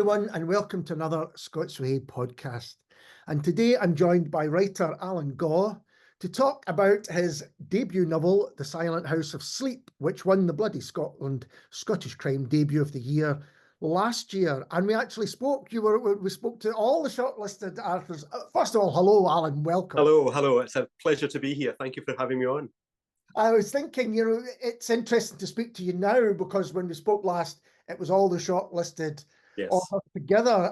everyone, and welcome to another Scots Whay Hae podcast. And today I'm joined by writer Allan Gaw to talk about his debut novel, The Silent House of Sleep, which won the Bloody Scotland Scottish Crime Debut of the Year last year. And we actually spoke. We spoke to all the shortlisted authors. First of all, hello, Allan. Welcome. Hello. It's a pleasure to be here. Thank you for having me on. I was thinking, it's interesting to speak to you now because when we spoke last, it was all the shortlisted authors together.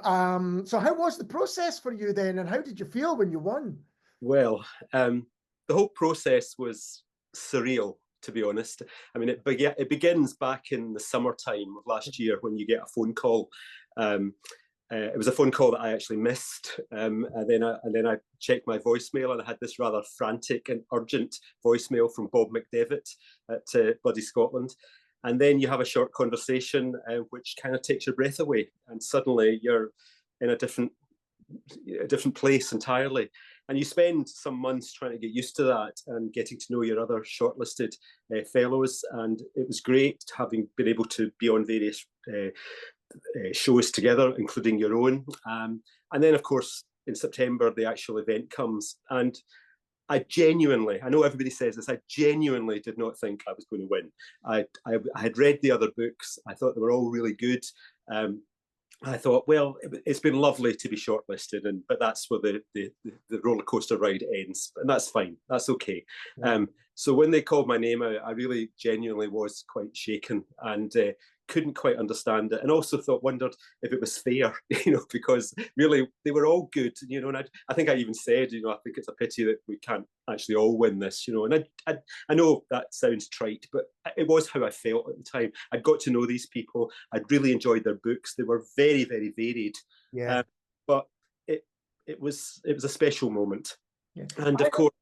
So how was the process for you then, and how did you feel when you won? Well, the whole process was surreal, to be honest. I mean, it begins back in the summertime of last year when you get a phone call. It was a phone call that I actually missed, and then I checked my voicemail, and I had this rather frantic and urgent voicemail from Bob McDevitt at Bloody Scotland. And then you have a short conversation, which kind of takes your breath away, and suddenly you're in a different place entirely. And you spend some months trying to get used to that and getting to know your other shortlisted fellows. And it was great having been able to be on various shows together, including your own. And then, of course, in September, the actual event comes. And I know everybody says this, I genuinely did not think I was going to win. I had read the other books. I thought they were all really good. I thought, well, it's been lovely to be shortlisted, but that's where the roller coaster ride ends, and that's fine. That's okay. Yeah. So when they called my name out, I really genuinely was quite shaken and couldn't quite understand it, and also wondered if it was fair, because really they were all good, and I think I even said, I think it's a pity that we can't actually all win this, and I know that sounds trite, but it was how I felt at the time. I'd got to know these people. I'd really enjoyed their books. They were very, very varied. Yeah. But it was a special moment. Yeah. And of course,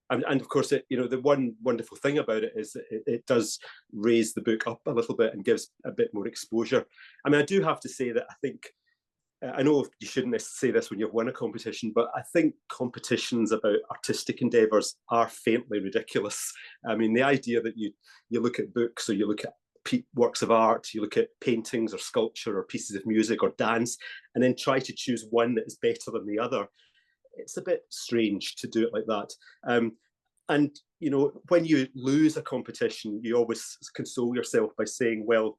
And of course, the one wonderful thing about it is that it does raise the book up a little bit and gives a bit more exposure. I mean, I do have to say that I think, I know you shouldn't say this when you've won a competition, but I think competitions about artistic endeavours are faintly ridiculous. I mean, the idea that you look at books, or you look at works of art, you look at paintings or sculpture or pieces of music or dance, and then try to choose one that is better than the other. It's a bit strange to do it like that. And, when you lose a competition, you always console yourself by saying, well,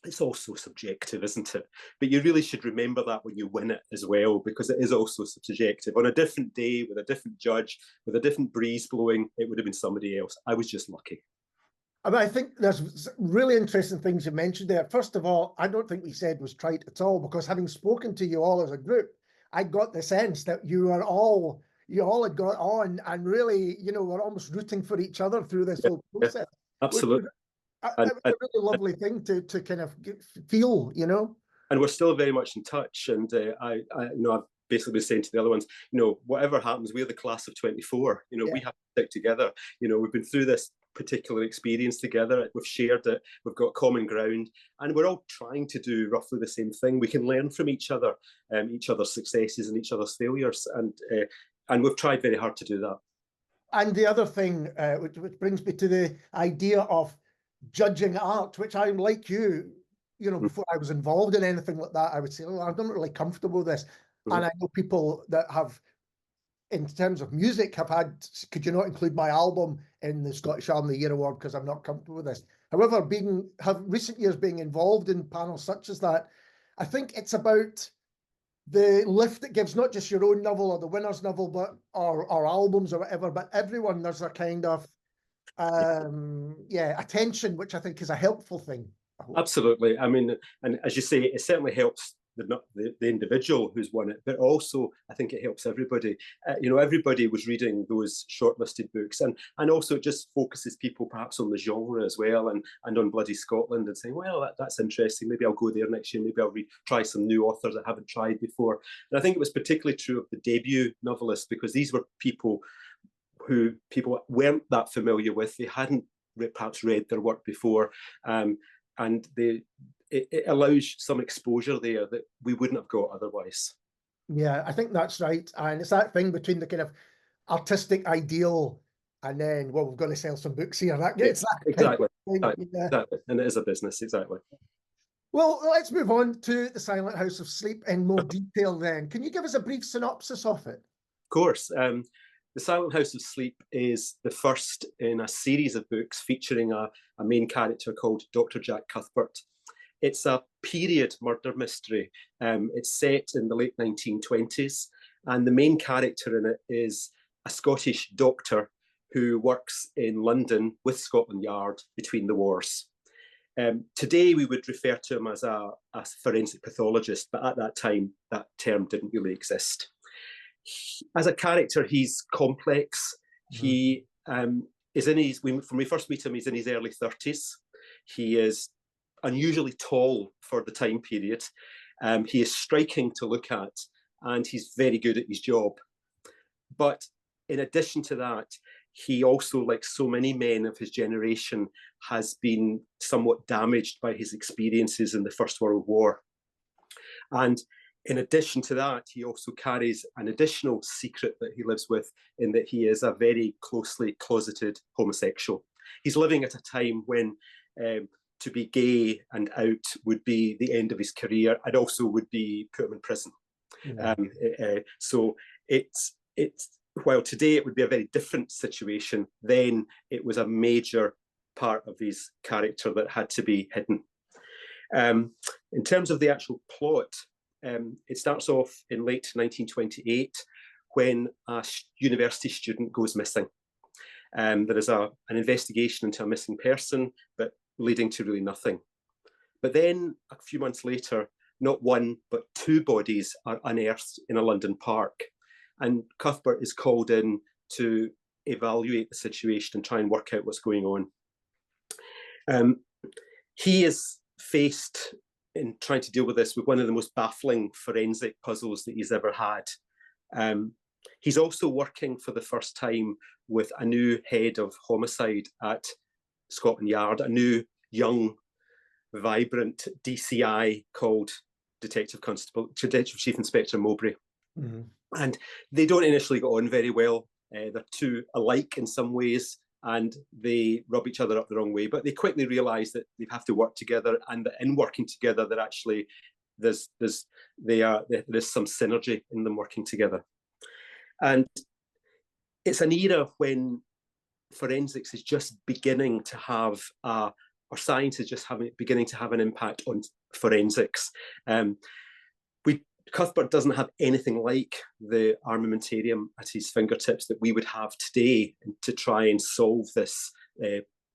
it's also subjective, isn't it? But you really should remember that when you win it as well, because it is also subjective. On a different day, with a different judge, with a different breeze blowing, it would have been somebody else. I was just lucky. I mean, I think there's really interesting things you mentioned there. First of all, I don't think we said was trite at all, because having spoken to you all as a group, I got the sense that you all had got on and really, were almost rooting for each other through this whole process. Yeah, absolutely. It was a really lovely thing to kind of feel, And we're still very much in touch. And I've basically been saying to the other ones, whatever happens, we're the class of 24. We have to stick together. We've been through this particular experience together. We've shared it. We've got common ground, and we're all trying to do roughly the same thing. We can learn from each other, each other's successes and each other's failures, and we've tried very hard to do that. And the other thing, which brings me to the idea of judging art, which I'm like you, before I was involved in anything like that, I would say, I'm not really comfortable with this. And I know people that have, in terms of music, have had, could you not include my album in the Scottish Album of the Year award because I'm not comfortable with this. However, have recent years being involved in panels such as that, I think it's about the lift it gives, not just your own novel or the winner's novel, but or albums or whatever, but everyone, there's a kind of attention, which I think is a helpful thing. Absolutely. I mean, and as you say, it certainly helps the individual who's won it, but also I think it helps everybody. Everybody was reading those shortlisted books, and also it just focuses people perhaps on the genre as well, and on Bloody Scotland, and saying, well, that's interesting. Maybe I'll go there next year. Maybe I'll try some new authors I haven't tried before. And I think it was particularly true of the debut novelists, because these were people who people weren't that familiar with. They hadn't perhaps read their work before, and it allows some exposure there that we wouldn't have got otherwise. Yeah, I think that's right. And it's that thing between the kind of artistic ideal and then, well, we've got to sell some books here. That gets that exactly. Exactly. And it is a business, exactly. Well, let's move on to The Silent House of Sleep in more detail then. Can you give us a brief synopsis of it? Of course. The Silent House of Sleep is the first in a series of books featuring a main character called Dr. Jack Cuthbert. It's a period murder mystery. It's set in the late 1920s, and the main character in it is a Scottish doctor who works in London with Scotland Yard between the wars. Today, we would refer to him as a forensic pathologist, but at that time, that term didn't really exist. As a character, he's complex. He is in his, when we first meet him, he's in his early 30s. He is unusually tall for the time period. He is striking to look at, and he's very good at his job. But in addition to that, he also, like so many men of his generation, has been somewhat damaged by his experiences in the First World War. And in addition to that, he also carries an additional secret that he lives with, in that he is a very closely closeted homosexual. He's living at a time when to be gay and out would be the end of his career, and also would be put him in prison. So it's while today it would be a very different situation, then it was a major part of his character that had to be hidden. In terms of the actual plot, it starts off in late 1928 when a university student goes missing. There is an investigation into a missing person, but leading to really nothing. But then a few months later, not one, but two bodies are unearthed in a London park. And Cuthbert is called in to evaluate the situation and try and work out what's going on. He is faced in trying to deal with this with one of the most baffling forensic puzzles that he's ever had. He's also working for the first time with a new head of homicide at Scotland Yard, a new, young, vibrant DCI called Detective Chief Inspector Mowbray. And they don't initially get on very well. They're too alike in some ways, and they rub each other up the wrong way. But they quickly realise that they have to work together, and that in working together, that actually there's some synergy in them working together. And it's an era when forensics is just beginning to have or science is just beginning to have an impact on forensics. Cuthbert doesn't have anything like the armamentarium at his fingertips that we would have today to try and solve this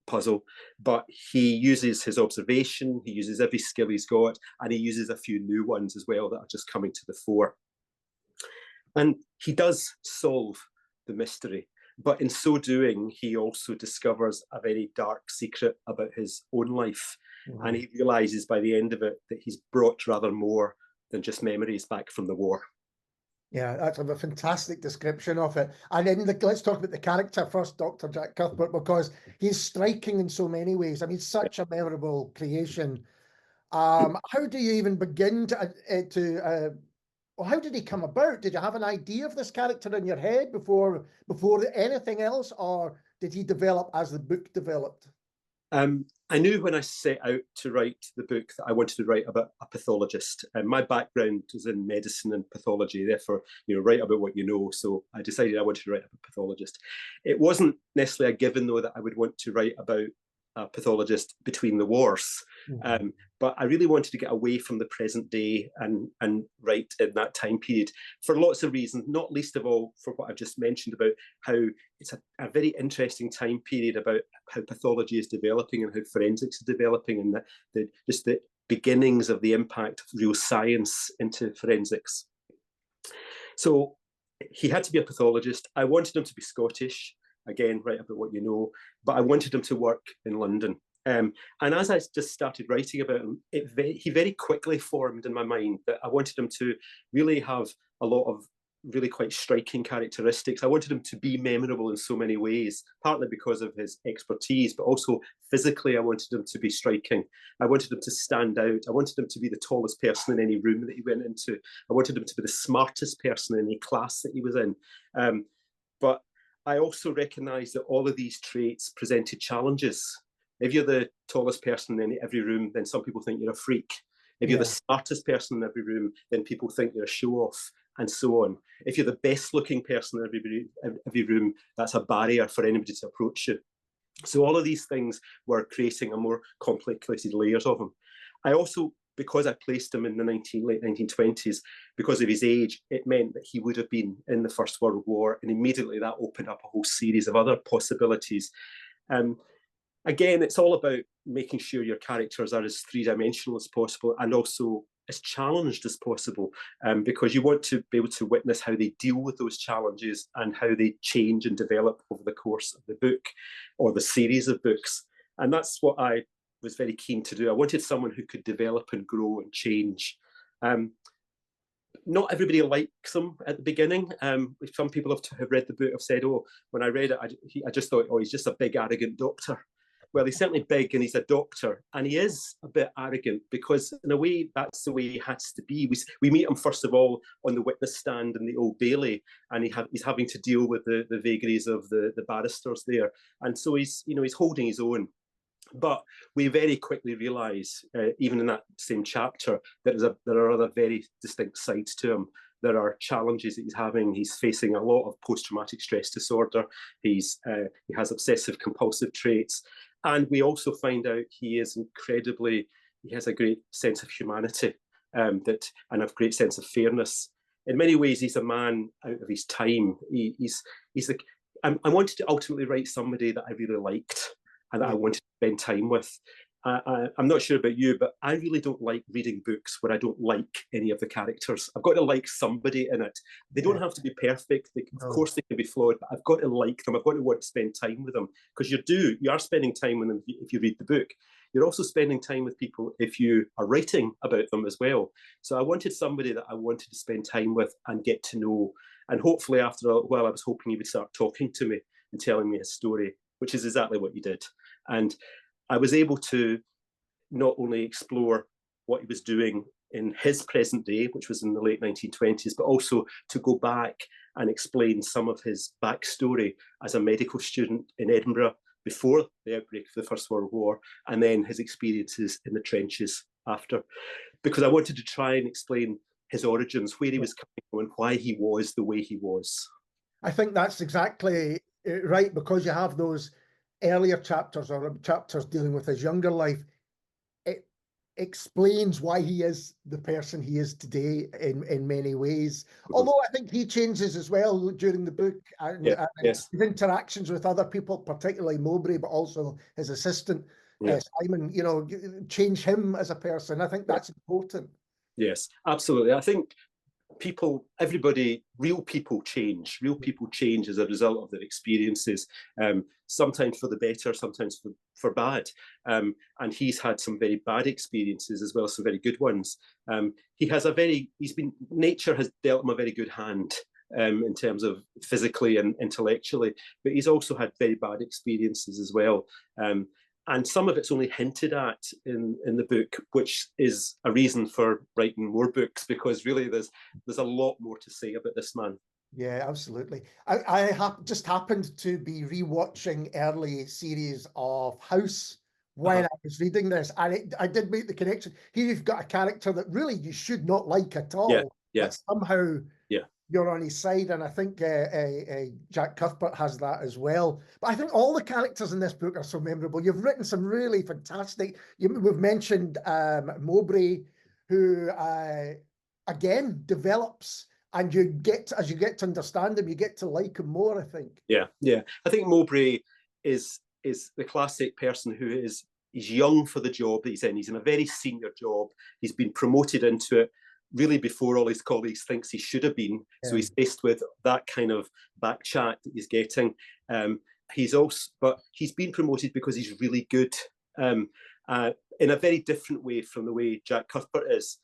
puzzle, but he uses his observation, he uses every skill he's got, and he uses a few new ones as well that are just coming to the fore. And he does solve the mystery, but in so doing, he also discovers a very dark secret about his own life. And he realizes by the end of it that he's brought rather more than just memories back from the war. Yeah, that's a fantastic description of it. And then let's talk about the character first, Dr. Jack Cuthbert, because he's striking in so many ways. I mean, such a memorable creation. How do you even begin well, how did he come about? Did you have an idea of this character in your head before anything else, or did he develop as the book developed? I knew when I set out to write the book that I wanted to write about a pathologist. And my background is in medicine and pathology, therefore, write about what you know. So I decided I wanted to write about a pathologist. It wasn't necessarily a given, though, that I would want to write about a pathologist between the wars. But I really wanted to get away from the present day and write in that time period for lots of reasons, not least of all for what I've just mentioned about how it's a very interesting time period about how pathology is developing and how forensics is developing, and just the beginnings of the impact of real science into forensics. So he had to be a pathologist. I wanted him to be Scottish. Again, write about what you know, but I wanted him to work in London. And as I just started writing about him, he very quickly formed in my mind that I wanted him to really have a lot of really quite striking characteristics. I wanted him to be memorable in so many ways, partly because of his expertise, but also physically I wanted him to be striking. I wanted him to stand out. I wanted him to be the tallest person in any room that he went into. I wanted him to be the smartest person in any class that he was in. But I also recognised that all of these traits presented challenges. If you're the tallest person in every room, then some people think you're a freak. If you're the smartest person in every room, then people think you're a show-off, and so on. If you're the best-looking person in every room, that's a barrier for anybody to approach you. So all of these things were creating a more complicated layers of him. I also, because I placed him in the late 1920s, because of his age, it meant that he would have been in the First World War, and immediately that opened up a whole series of other possibilities. Again, it's all about making sure your characters are as three-dimensional as possible and also as challenged as possible, because you want to be able to witness how they deal with those challenges and how they change and develop over the course of the book or the series of books. And that's what I was very keen to do. I wanted someone who could develop and grow and change. Not everybody likes him at the beginning. Some people have read the book have said, oh, when I read it, I just thought, oh, he's just a big, arrogant doctor. Well, he's certainly big and he's a doctor, and he is a bit arrogant because in a way, that's the way he has to be. We meet him, first of all, on the witness stand in the Old Bailey, and he's having to deal with the vagaries of the barristers there. And so he's holding his own. But we very quickly realise, even in that same chapter, that there are other very distinct sides to him. There are challenges that he's having. He's facing a lot of post-traumatic stress disorder. He has obsessive compulsive traits. And we also find out he has a great sense of humanity and a great sense of fairness. In many ways, he's a man out of his time. I wanted to ultimately write somebody that I really liked and that I wanted to spend time with. I'm not sure about you, but I really don't like reading books where I don't like any of the characters. I've got to like somebody in it. They don't have to be perfect. Of course, they can be flawed, but I've got to like them. I've got to want to spend time with them, because you are spending time with them if you read the book. You're also spending time with people if you are writing about them as well. So I wanted somebody that I wanted to spend time with and get to know. And hopefully after a while, I was hoping he would start talking to me and telling me his story, which is exactly what he did. And I was able to not only explore what he was doing in his present day, which was in the late 1920s, but also to go back and explain some of his backstory as a medical student in Edinburgh before the outbreak of the First World War, and then his experiences in the trenches after. Because I wanted to try and explain his origins, where he was coming from and why he was the way he was. I think that's exactly right, because you have those earlier chapters or chapters dealing with his younger life. It explains why he is the person he is today in many ways. Although I think he changes as well during the book, and his interactions with other people, particularly Mowbray, but also his assistant, Simon, change him as a person. I think that's important. Yes, absolutely. I think real people change. Real people change as a result of their experiences, sometimes for the better, sometimes for bad. And he's had some very bad experiences as well as some very good ones. Nature has dealt him a very good hand in terms of physically and intellectually, but he's also had very bad experiences as well. And some of it's only hinted at in the book, which is a reason for writing more books, because really there's a lot more to say about this man. Yeah, absolutely. I just happened to be rewatching early series of House when I was reading this, and I did make the connection. Here you've got a character that really you should not like at all, but somehow you're on his side, and I think Jack Cuthbert has that as well. But I think all the characters in this book are so memorable. You've written some really fantastic. We've mentioned Mowbray, who again develops, and as you get to understand him, you get to like him more, I think. Yeah. I think Mowbray is the classic person who is young for the job that he's in. He's in a very senior job. He's been promoted into it really before all his colleagues thinks he should have been. So he's faced with that kind of back chat that he's getting. But he's been promoted because he's really good in a very different way from the way Jack Cuthbert is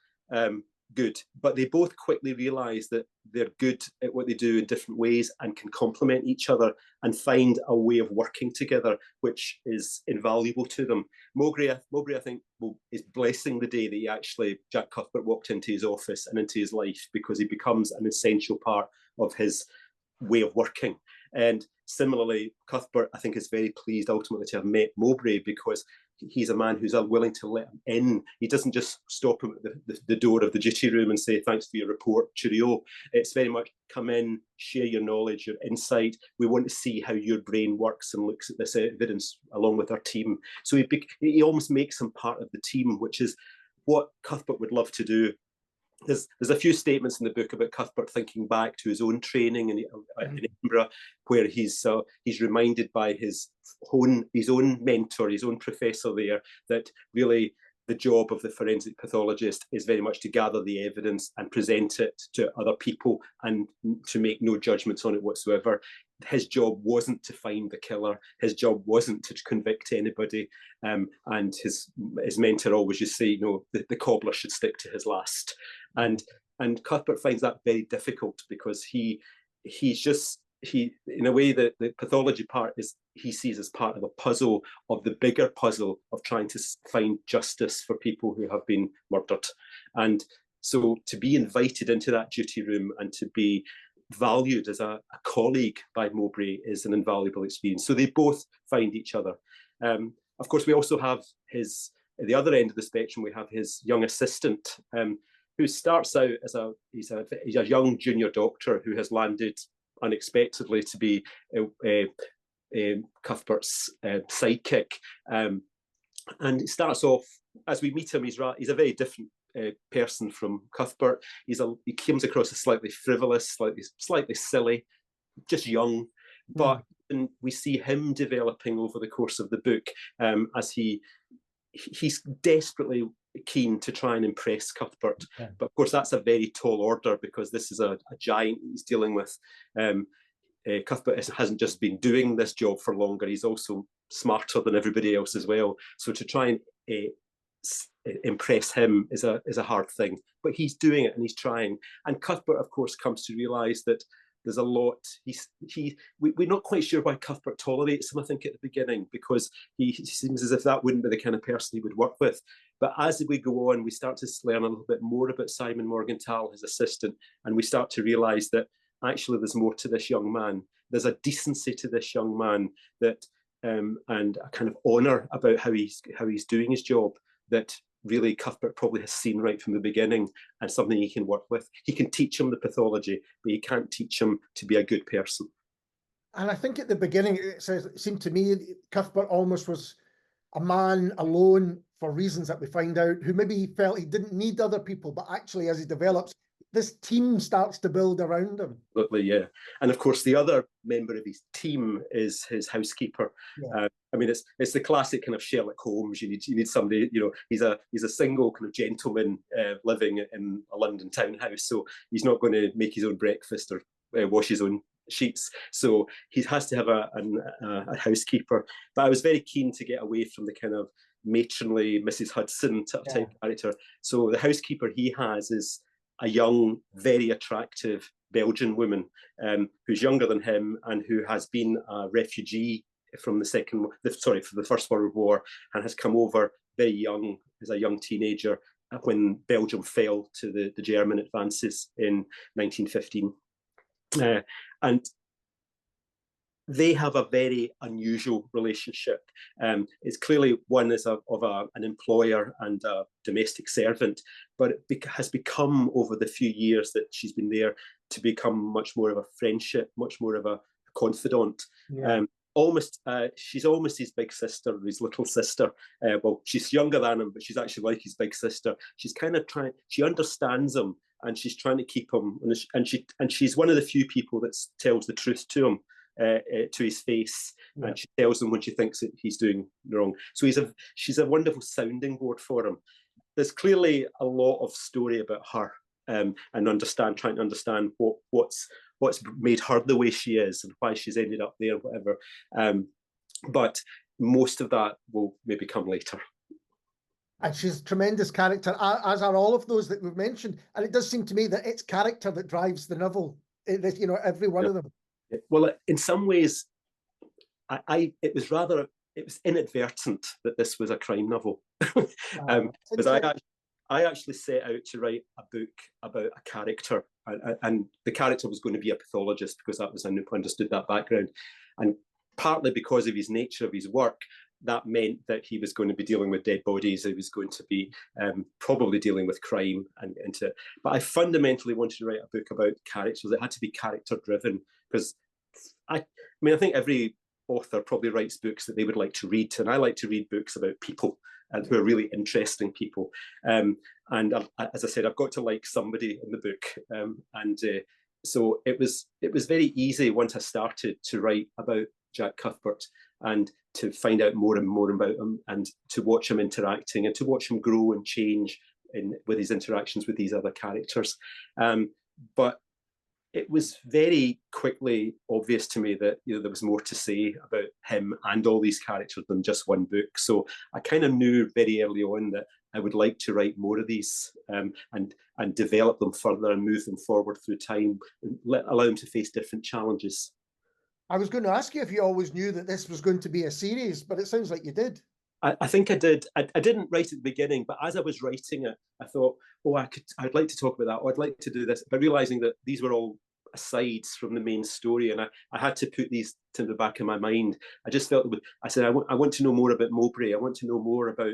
good. But they both quickly realise that they're good at what they do in different ways and can complement each other and find a way of working together, which is invaluable to them. Mowbray, I think, is blessing the day that Jack Cuthbert walked into his office and into his life, because he becomes an essential part of his way of working. And similarly, Cuthbert, I think, is very pleased ultimately to have met Mowbray, because he's a man who's willing to let him in. He doesn't just stop him at the door of the duty room and say, thanks for your report, cheerio. It's very much, come in, share your knowledge, your insight. We want to see how your brain works and looks at this evidence along with our team. So he almost makes him part of the team, which is what Cuthbert would love to do. There's a few statements in the book about Cuthbert thinking back to his own training in Edinburgh, where he's reminded by his own mentor, his own professor there, that really the job of the forensic pathologist is very much to gather the evidence and present it to other people and to make no judgments on it whatsoever. His job wasn't to find the killer. His job wasn't to convict anybody. And his mentor always used to say, the cobbler should stick to his last. And Cuthbert finds that very difficult, because he's in a way, the pathology part is he sees as part of a puzzle, of the bigger puzzle of trying to find justice for people who have been murdered. And so to be invited into that duty room and to be valued as a colleague by Mowbray is an invaluable experience. So they both find each other. Of course, we also have at the other end of the spectrum, we have his young assistant, who starts out as he's a young junior doctor who has landed unexpectedly to be Cuthbert's sidekick. And it starts off, as we meet him, he's a very different person from Cuthbert. He comes across as slightly frivolous, slightly silly, just young. But we see him developing over the course of the book, as he's desperately keen to try and impress Cuthbert. Yeah. But of course, that's a very tall order, because this is a giant he's dealing with. Cuthbert hasn't just been doing this job for longer, he's also smarter than everybody else as well. So to try and impress him is a hard thing, but he's doing it and he's trying. And Cuthbert, of course, comes to realise that there's a lot. We're not quite sure why Cuthbert tolerates him, I think, at the beginning, because he seems as if that wouldn't be the kind of person he would work with. But as we go on, we start to learn a little bit more about Simon Morgenthau, his assistant, and we start to realise that actually there's more to this young man. There's a decency to this young man that, and a kind of honour about how he's doing his job that really Cuthbert probably has seen right from the beginning, and something he can work with. He can teach him the pathology, but he can't teach him to be a good person. And I think at the beginning, it seemed to me Cuthbert almost was a man alone for reasons that we find out, who maybe he felt he didn't need other people, but actually as he develops, this team starts to build around him. Absolutely, yeah. And of course, the other member of his team is his housekeeper. Yeah. I mean, it's the classic kind of Sherlock Holmes. You need somebody. He's a single kind of gentleman living in a London townhouse, so he's not going to make his own breakfast or wash his own sheets. So he has to have a housekeeper. But I was very keen to get away from the kind of matronly Mrs. Hudson type character. So the housekeeper he has is a young, very attractive Belgian woman who's younger than him and who has been a refugee from the First World War, and has come over very young, as a young teenager, when Belgium fell to the German advances in 1915. And they have a very unusual relationship. It's clearly one is of an employer and a domestic servant, but it has become, over the few years that she's been there, to become much more of a friendship, much more of a confidant. Yeah. She's almost his big sister, or his little sister. Well, she's younger than him, but she's actually like his big sister. She's kind of she understands him, and she's trying to keep him, and she's one of the few people that tells the truth to him. To his face, and she tells him when she thinks that he's doing wrong. So she's a wonderful sounding board for him. There's clearly a lot of story about her, and trying to understand what's made her the way she is and why she's ended up there, whatever. But most of that will maybe come later. And she's a tremendous character, as are all of those that we've mentioned. And it does seem to me that it's character that drives the novel. Every one of them. Well, in some ways, it was inadvertent that this was a crime novel, because I actually set out to write a book about a character, and the character was going to be a pathologist because that was, I understood that background, and partly because of his nature of his work, that meant that he was going to be dealing with dead bodies. He was going to be probably dealing with crime but I fundamentally wanted to write a book about characters. It had to be character driven, because I think every author probably writes books that they would like to read, and I like to read books about people and who are really interesting people. And as I said, I've got to like somebody in the book, so it was very easy once I started to write about Jack Cuthbert and to find out more and more about him, and to watch him interacting and to watch him grow and change with his interactions with these other characters. But it was very quickly obvious to me that there was more to say about him and all these characters than just one book. So I kind of knew very early on that I would like to write more of these, and develop them further and move them forward through time, and allow them to face different challenges. I was going to ask you if you always knew that this was going to be a series, but it sounds like you did. I think I did. I didn't write at the beginning, but as I was writing it, I thought, I'd like to talk about that, or I'd like to do this, but realizing that these were all asides from the main story, and I had to put these to the back of my mind. I just felt, I said, I want to know more about Mowbray. I want to know more about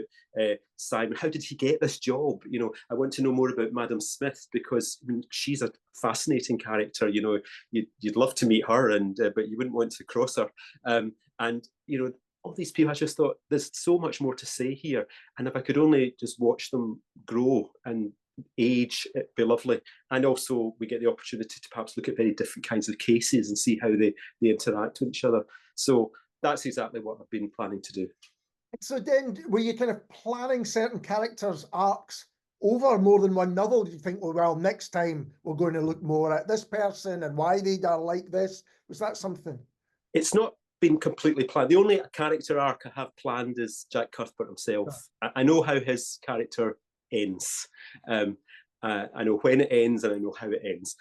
Simon. How did he get this job? I want to know more about Madam Smith, because she's a fascinating character. You'd love to meet her, but you wouldn't want to cross her. All these people, I just thought there's so much more to say here, and if I could only just watch them grow and age, it'd be lovely. And also we get the opportunity to perhaps look at very different kinds of cases and see how they interact with each other. So that's exactly what I've been planning to do. So then, were you kind of planning certain characters' arcs over more than one novel? Did you think, well, next time we're going to look more at this person and why they are like this? Was that something? It's not been completely planned. The only character arc I have planned is Jack Cuthbert himself. Yeah. I know how his character ends. I know when it ends and I know how it ends.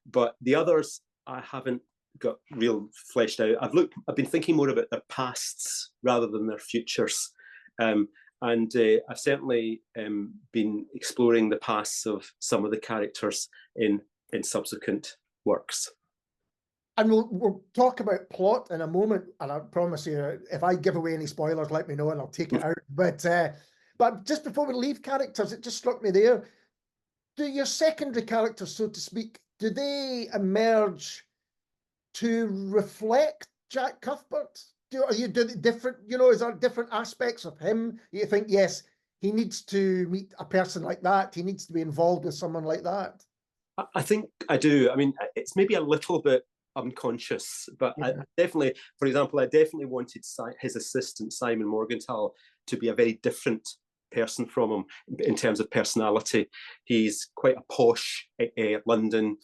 But the others I haven't got real fleshed out. I've been thinking more about their pasts rather than their futures. I've certainly been exploring the pasts of some of the characters in subsequent works. And we'll talk about plot in a moment, and I promise you, if I give away any spoilers, let me know and I'll take it out. But just before we leave characters, it just struck me there. Do your secondary characters, so to speak, do they emerge to reflect Jack Cuthbert? Do different, is there different aspects of him? You think, yes, he needs to meet a person like that. He needs to be involved with someone like that. I think I do. I mean, it's maybe a little bit unconscious, but yeah. For example, I definitely wanted his assistant, Simon Morgenthau, to be a very different person from him in terms of personality. He's quite a posh London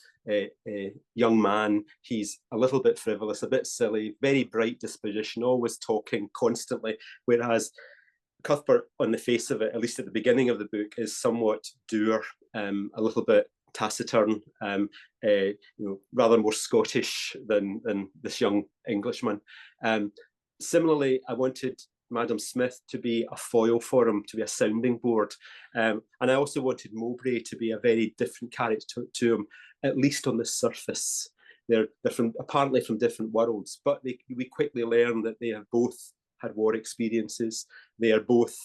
young man. He's a little bit frivolous, a bit silly, very bright disposition, always talking constantly, whereas Cuthbert, on the face of it, at least at the beginning of the book, is somewhat dour, a little bit taciturn, rather more Scottish than this young Englishman. Similarly, I wanted Madam Smith to be a foil for him, to be a sounding board. And I also wanted Mowbray to be a very different character to him, at least on the surface. They're apparently from different worlds, but we quickly learn that they have both had war experiences. They are both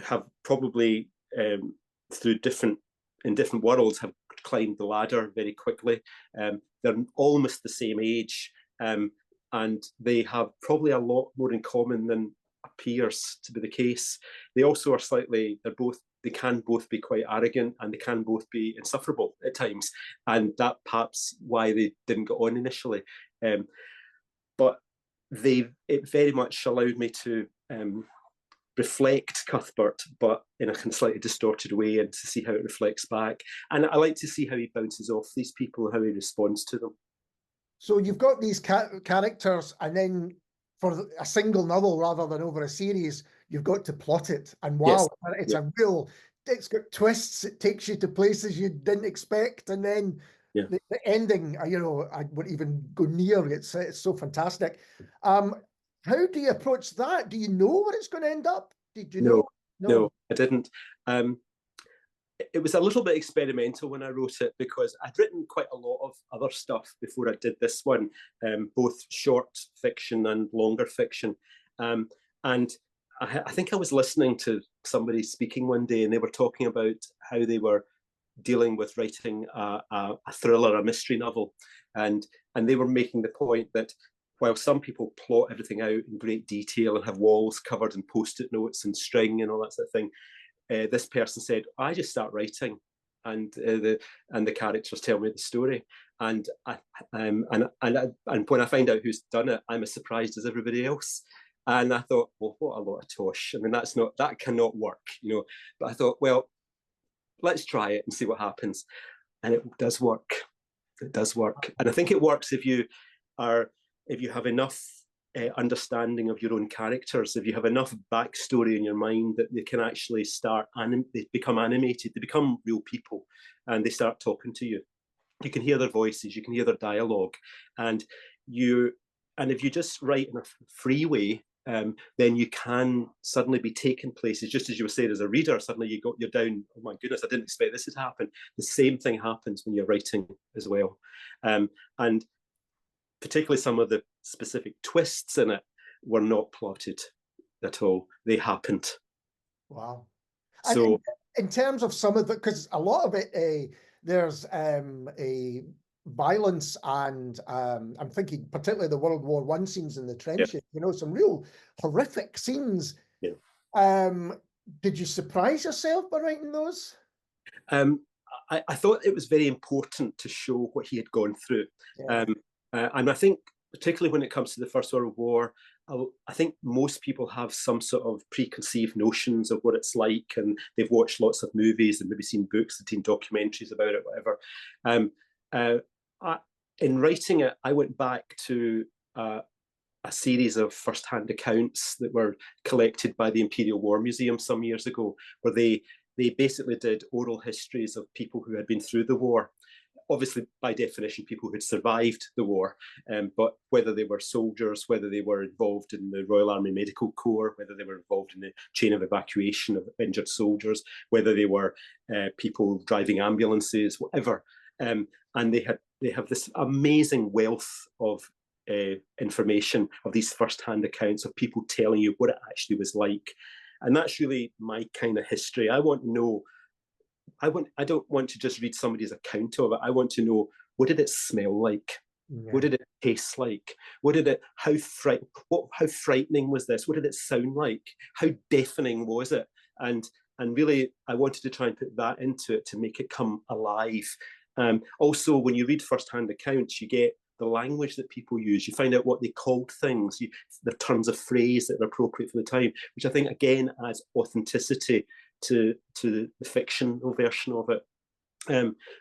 have probably in different worlds have climbed the ladder very quickly. They're almost the same age, and they have probably a lot more in common than appears to be the case. They also are they can both be quite arrogant, and they can both be insufferable at times, and that perhaps why they didn't get on initially. But it very much allowed me to reflect Cuthbert, but in a kind of slightly distorted way, and to see how it reflects back. And I like to see how he bounces off these people and how he responds to them. So you've got these characters, and then for a single novel rather than over a series, you've got to plot it. And wow, yes. It's got twists. It takes you to places you didn't expect, and then the ending, I wouldn't even go near. It's so fantastic. How do you approach that? Do you know where it's going to end up? Did you know? No, I didn't. it was a little bit experimental when I wrote it, because I'd written quite a lot of other stuff before I did this one, both short fiction and longer fiction. And I think I was listening to somebody speaking one day, and they were talking about how they were dealing with writing a thriller, a mystery novel. And they were making the point that while some people plot everything out in great detail and have walls covered in post-it notes and string and all that sort of thing, this person said, I just start writing, and the characters tell me the story. And when I find out who's done it, I'm as surprised as everybody else. And I thought, well, what a lot of tosh. I mean, that cannot work, you know. But I thought, well, let's try it and see what happens. And it does work. It does work. And I think it works if you have enough understanding of your own characters, if you have enough backstory in your mind that they can actually they become animated, they become real people, and they start talking to you. You can hear their voices, you can hear their dialogue, and if you just write in a free way, then you can suddenly be taken places. Just as you were saying, as a reader, suddenly you're down, oh my goodness, I didn't expect this to happen. The same thing happens when you're writing as well. And particularly some of the specific twists in it were not plotted at all. They happened. Wow. So in terms of some of it, because a lot of it, there's a violence, and I'm thinking particularly the World War I scenes in the trenches, you know, some real horrific scenes. Yeah. Did you surprise yourself by writing those? I thought it was very important to show what he had gone through. Yeah. And I think, particularly when it comes to the First World War, I think most people have some sort of preconceived notions of what it's like, and they've watched lots of movies and maybe seen books and seen documentaries about it, whatever. In writing it, I went back to a series of first-hand accounts that were collected by the Imperial War Museum some years ago, where they basically did oral histories of people who had been through the war. Obviously, by definition, people who had survived the war, but whether they were soldiers, whether they were involved in the Royal Army Medical Corps, whether they were involved in the chain of evacuation of injured soldiers, whether they were people driving ambulances, whatever. And they have this amazing wealth of information, of these first-hand accounts of people telling you what it actually was like. And that's really my kind of history. I want to know, I don't want to just read somebody's account of it. I want to know, what did it smell like? Yeah. What did it taste like? How frightening was this? What did it sound like? How deafening was it? And really, I wanted to try and put that into it to make it come alive. Also, when you read first-hand accounts, you get the language that people use. You find out what they called things, the turns of phrase that are appropriate for the time, which I think, again, adds authenticity to the fictional version of it.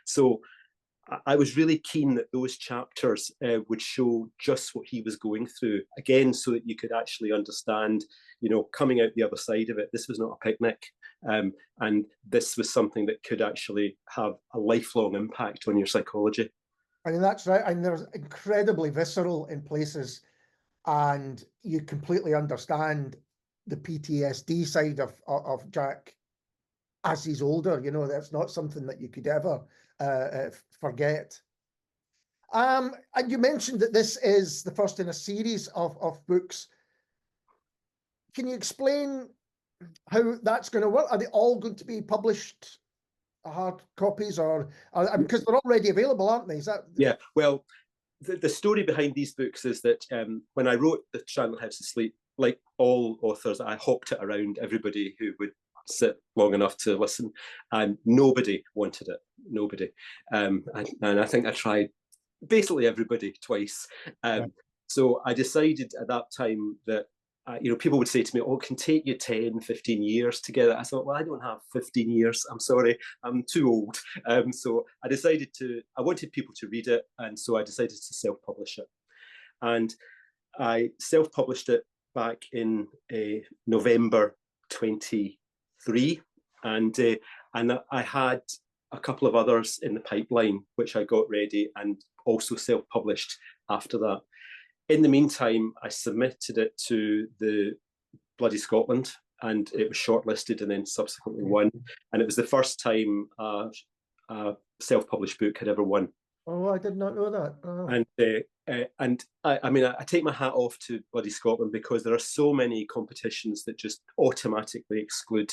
So I was really keen that those chapters would show just what he was going through, again, so that you could actually understand, you know, coming out the other side of it, this was not a picnic. And this was something that could actually have a lifelong impact on your psychology. I mean, that's right. And they're incredibly visceral in places, and you completely understand the PTSD side of Jack as he's older. You know, that's not something that you could ever forget. And you mentioned that this is the first in a series of books. Can you explain how that's going to work? Are they all going to be published hard copies, or because they're already available, aren't they? Is that? Yeah, well, the story behind these books is that when I wrote The Chandler House of Sleep, like all authors, I hawked it around everybody who would sit long enough to listen, and nobody wanted it. Nobody. And I think I tried basically everybody twice. So I decided at that time that you know, people would say to me, oh, it can take you 10, 15 years to get it. I thought, well, I don't have 15 years. I'm sorry, I'm too old. So I wanted people to read it. And so I decided to self-publish it. And I self-published it back in November 23. And I had a couple of others in the pipeline, which I got ready and also self-published after that. In the meantime, I submitted it to the Bloody Scotland, and it was shortlisted and then subsequently won. And it was the first time a self-published book had ever won. Oh, I did not know that. Oh. And I mean, I take my hat off to bloody Scotland, because there are so many competitions that just automatically exclude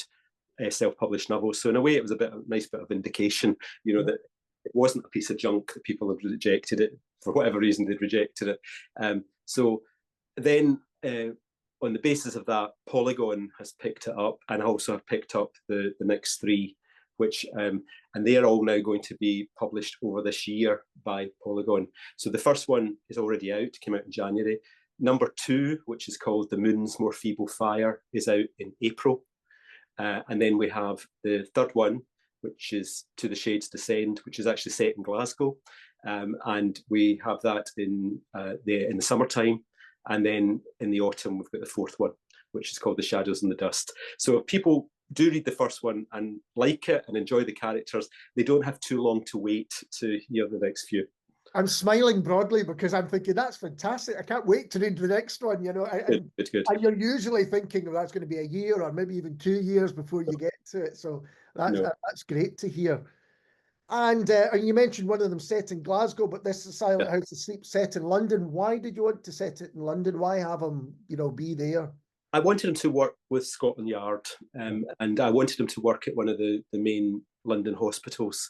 self-published novels. So in a way, it was a nice bit of indication, you know, that it wasn't a piece of junk, that people had rejected it for whatever reason they'd rejected it. So then, on the basis of that, Polygon has picked it up, and also have picked up the next three, which and they are all now going to be published over this year by Polygon. So the first one is already out, came out in January. Number 2, which is called The Moon's More Feeble Fire, is out in April. And then we have the third one, which is To the Shades Descend, which is actually set in Glasgow. And we have that in the summertime. And then in the autumn, we've got the fourth one, which is called The Shadows and the Dust. So if people do read the first one and like it and enjoy the characters, they don't have too long to wait to hear the next few. I'm smiling broadly because I'm thinking, that's fantastic. I can't wait to read the next one, you know. Good. And you're usually thinking, well, that's going to be a year or maybe even 2 years before you get to it. So that's great to hear. And you mentioned one of them set in Glasgow, but this is Silent House of Sleep set in London. Why did you want to set it in London? Why have him, you know, be there? I wanted him to work with Scotland Yard, and I wanted him to work at one of the main London hospitals,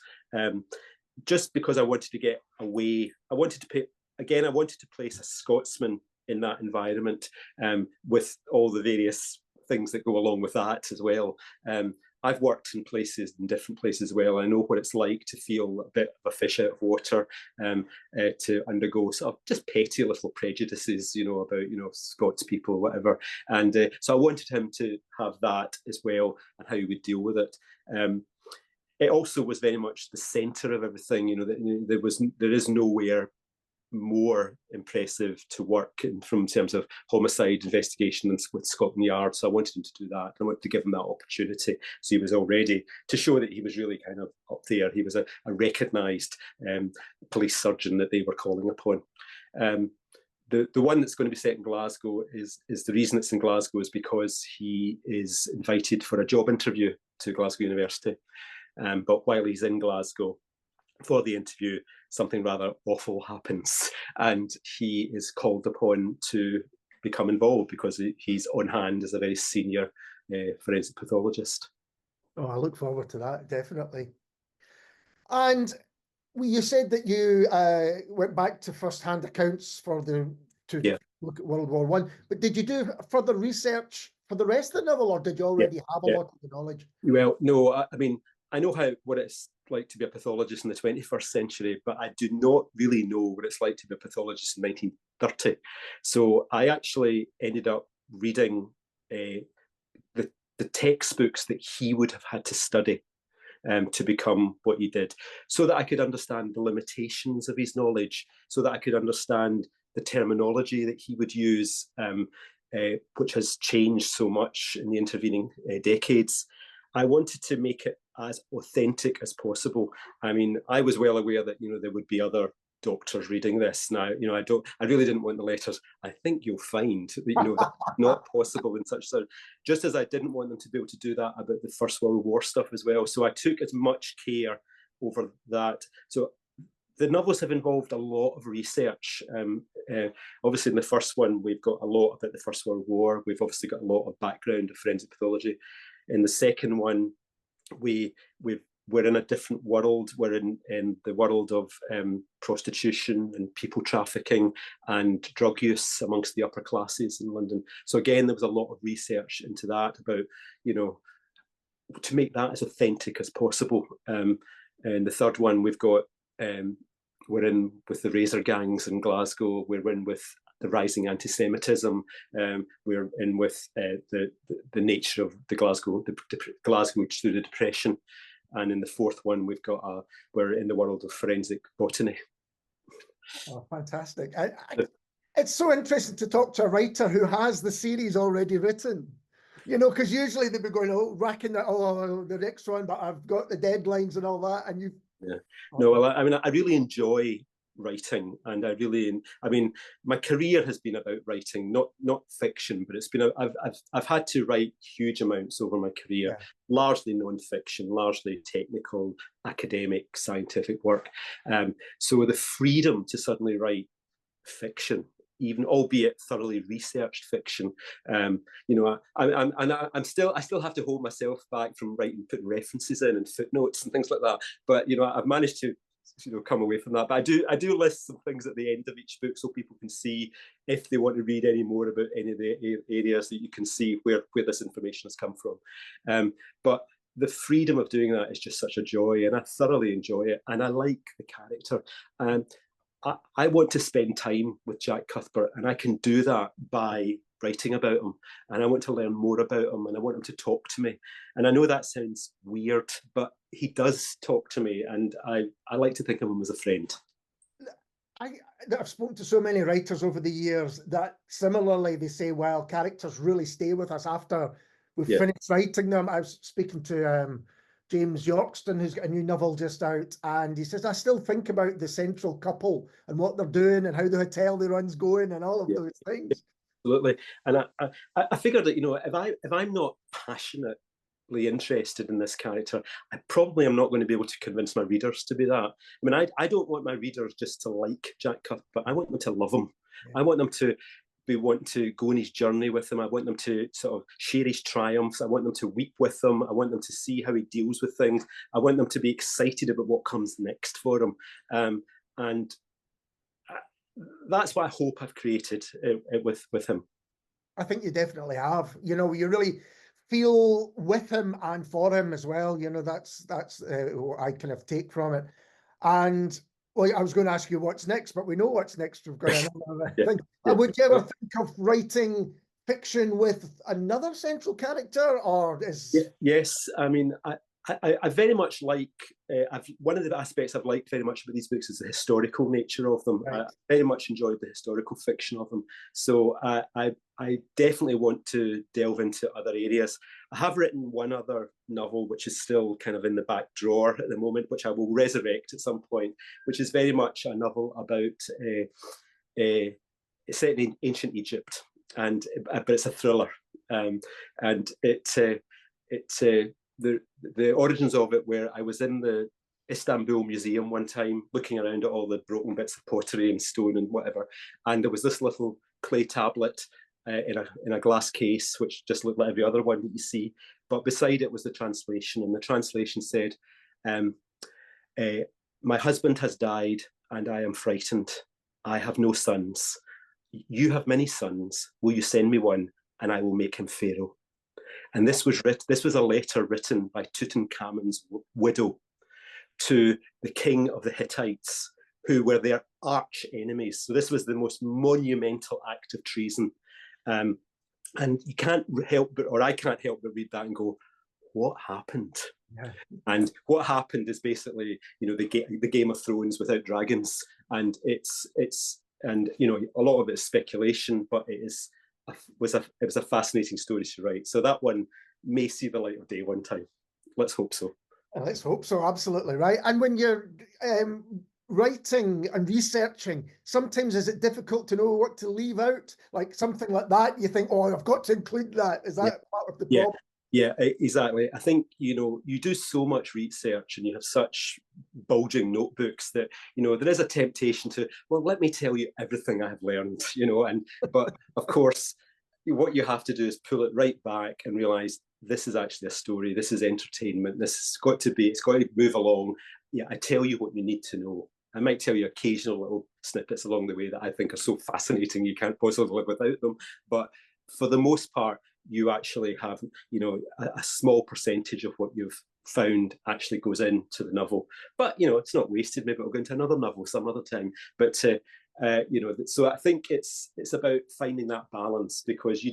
just because I wanted to get away. I wanted to place a Scotsman in that environment, with all the various things that go along with that as well. I've worked in different places as well. I know what it's like to feel a bit of a fish out of water, to undergo sort of just petty little prejudices, you know, about, you know, Scots people, whatever. And so I wanted him to have that as well, and how he would deal with it. It also was very much the centre of everything. You know, there is nowhere more impressive to work in from terms of homicide investigation with Scotland Yard. So I wanted him to do that. I wanted to give him that opportunity. So he was all ready to show that he was really kind of up there. He was a recognised police surgeon that they were calling upon. The one that's going to be set in Glasgow is the reason it's in Glasgow is because he is invited for a job interview to Glasgow University. But while he's in Glasgow for the interview, something rather awful happens, and he is called upon to become involved because he's on hand as a very senior forensic pathologist. Oh, I look forward to that, definitely. And you said that you went back to first-hand accounts to look at World War I, but did you do further research for the rest of the novel, or did you already have a lot of the knowledge? Well, no, I mean, I know what it's like to be a pathologist in the 21st century, but I do not really know what it's like to be a pathologist in 1930. So I actually ended up reading the textbooks that he would have had to study to become what he did, so that I could understand the limitations of his knowledge, so that I could understand the terminology that he would use, which has changed so much in the intervening decades. I wanted to make it as authentic as possible. I mean, I was well aware that, you know, there would be other doctors reading this. Now, you know, I really didn't want the letters, "I think you'll find that, you know, that's not possible," in such sort of, just as I didn't want them to be able to do that about the First World War stuff as well. So I took as much care over that. So the novels have involved a lot of research. Obviously, in the first one, we've got a lot about the First World War. We've obviously got a lot of background of forensic pathology. In the second one, we're in a different world. We're in the world of prostitution and people trafficking and drug use amongst the upper classes in London. So again, there was a lot of research into that about, you know, to make that as authentic as possible. And the third one, we've got, we're in with the razor gangs in Glasgow. We're in with the rising anti-Semitism. We're in with the nature of the Glasgow through the Depression. And in the fourth one, we're in the world of forensic botany. Oh, fantastic. It's so interesting to talk to a writer who has the series already written. You know, because usually they'd be going, racking that, the next one, but I've got the deadlines and all that. And you... Yeah. No, well, I mean, I really enjoy writing, and I mean, my career has been about writing, not fiction, but it's been I've had to write huge amounts over my career, largely non-fiction, largely technical, academic, scientific work. So the freedom to suddenly write fiction, even albeit thoroughly researched fiction, you know, I still have to hold myself back from putting references in and footnotes and things like that. But you know, I've managed to come away from that. But I do list some things at the end of each book so people can see, if they want to read any more about any of the areas, that you can see where this information has come from. But the freedom of doing that is just such a joy, and I thoroughly enjoy it, and I like the character. I want to spend time with Jack Cuthbert, and I can do that by writing about him, and I want to learn more about him, and I want him to talk to me. And I know that sounds weird, but he does talk to me, and I like to think of him as a friend. I've spoken to so many writers over the years that similarly they say, well, characters really stay with us after we've finished writing them. I was speaking to James Yorkston, who's got a new novel just out, and he says, I still think about the central couple and what they're doing and how the hotel they run's going and all of those things. Absolutely. And I figured that, you know, if I'm not passionately interested in this character, I probably am not going to be able to convince my readers to be that. I mean, I don't want my readers just to like Jack Cuthbert. I want them to love him. I want them to want to go on his journey with him. I want them to sort of share his triumphs. I want them to weep with him. I want them to see how he deals with things. I want them to be excited about what comes next for him. And that's what I hope I've created with him. I think you definitely have. You know, you really feel with him and for him as well. You know, that's what I kind of take from it. And well, I was going to ask you what's next, but we know what's next. We've got another thing. Would you ever think of writing fiction with another central character, or is? Yes, I mean, I very much like. One of the aspects I've liked very much about these books is the historical nature of them. Right. I very much enjoyed the historical fiction of them. So I definitely want to delve into other areas. I have written one other novel, which is still kind of in the back drawer at the moment, which I will resurrect at some point, which is very much a novel about it's set in ancient Egypt, but it's a thriller, and the origins of it were, I was in the Istanbul Museum one time looking around at all the broken bits of pottery and stone and whatever, and there was this little clay tablet in a glass case, which just looked like every other one that you see, but beside it was the translation, and the translation said, my husband has died and I am frightened. I have no sons. You have many sons. Will you send me one, and I will make him pharaoh? And this was a letter written by Tutankhamun's widow to the king of the Hittites, who were their arch enemies. So this was the most monumental act of treason. And you can't help but, or I can't help but read that and go, what happened? Yeah. And what happened is basically, you know, the Game of Thrones without dragons. And and you know, a lot of it is speculation, but it was a fascinating story to write. So that one may see the light of day one time. Let's hope so. Let's hope so. Absolutely right. And when you're writing and researching, sometimes is it difficult to know what to leave out? Like something like that, you think, oh, I've got to include that. Is that part of the problem? Yeah, exactly. I think, you know, you do so much research and you have such bulging notebooks that, you know, there is a temptation to, well, let me tell you everything I've learned, you know, but of course, what you have to do is pull it right back and realize this is actually a story. This is entertainment. It's got to move along. Yeah, I tell you what you need to know. I might tell you occasional little snippets along the way that I think are so fascinating you can't possibly live without them. But for the most part, you actually have, you know, a small percentage of what you've found actually goes into the novel. But, you know, it's not wasted. Maybe it'll go into another novel some other time. But, you know, so I think it's about finding that balance, because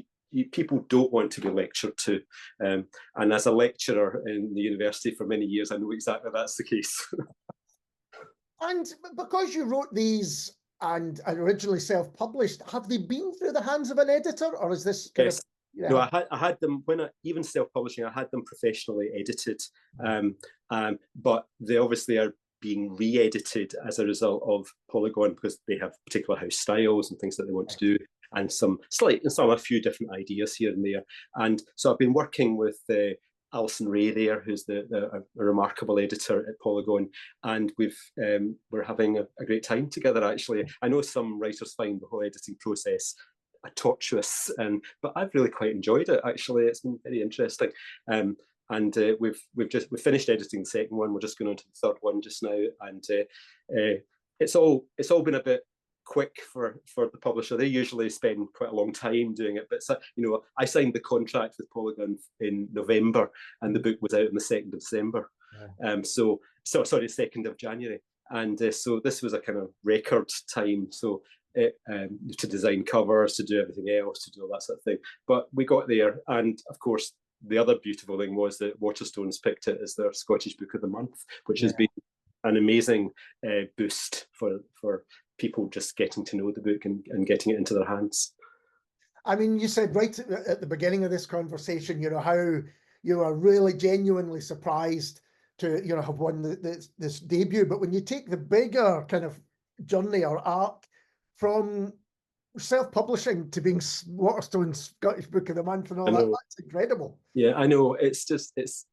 people don't want to be lectured to. And as a lecturer in the university for many years, I know exactly that's the case. And because you wrote these and originally self-published, have they been through the hands of an editor, or is this kind of... Yeah. No, I had them even self-publishing. I had them professionally edited, but they obviously are being re-edited as a result of Polygon, because they have particular house styles and things that they want to do, and a few different ideas here and there. And so I've been working with Alison Ray there, who's a remarkable editor at Polygon, and we're having a great time together, actually. I know some writers find the whole editing process tortuous, but I've really quite enjoyed it, actually. It's been very interesting. And we've finished editing the second one. We're just going on to the third one just now, and it's all been a bit quick for the publisher. They usually spend quite a long time doing it, but I signed the contract with Polygon in November, and the book was out on the 2nd of December. Yeah. So 2nd of January, and so this was a kind of record time. So to design covers, to do everything else, to do all that sort of thing. But we got there, and of course, the other beautiful thing was that Waterstones picked it as their Scottish Book of the Month, which has been an amazing boost for people just getting to know the book and getting it into their hands. I mean, you said right at the beginning of this conversation, how you are really genuinely surprised to have won this debut. But when you take the bigger kind of journey or arc from self-publishing to being Waterstones Scottish Book of the Month and all that, that's incredible. Yeah, I know. It's it's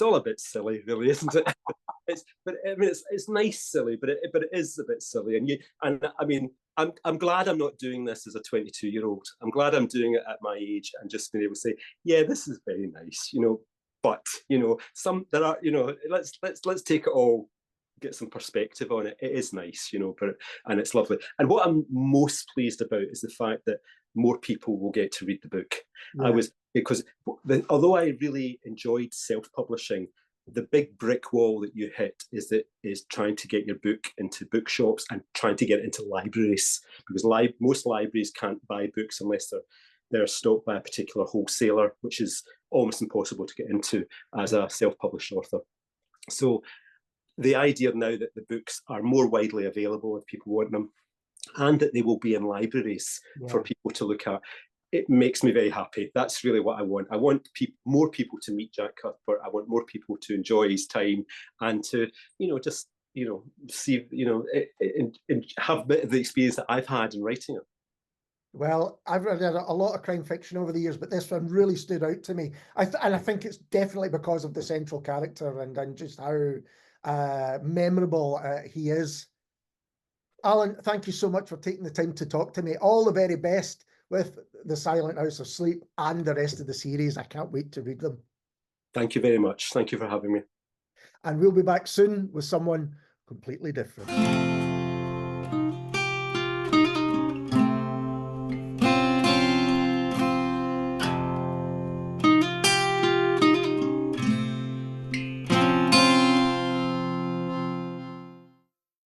all a bit silly, really, isn't it? It's nice silly, but it is a bit silly. And I mean, I'm glad I'm not doing this as a 22-year-old. I'm glad I'm doing it at my age and just being able to say, yeah, this is very nice, But there are, let's take it all, get some perspective on it. It is nice, and it's lovely. And what I'm most pleased about is the fact that more people will get to read the book. Yeah. Although I really enjoyed self-publishing, the big brick wall that you hit is trying to get your book into bookshops and trying to get it into libraries, because most libraries can't buy books unless they're stocked by a particular wholesaler, which is almost impossible to get into as a self-published author. So the idea now that the books are more widely available if people want them, and that they will be in libraries for people to look at, it makes me very happy. That's really what I want. I want more people to meet Jack Cuthbert. I want more people to enjoy his time and to, see, and have a bit of the experience that I've had in writing it. Well, I've read a lot of crime fiction over the years, but this one really stood out to me. And I think it's definitely because of the central character and just how memorable he is. Allan, thank you so much for taking the time to talk to me. All the very best with The Silent House of Sleep and the rest of the series. I can't wait to read them. Thank you very much. Thank you for having me. And we'll be back soon with someone completely different.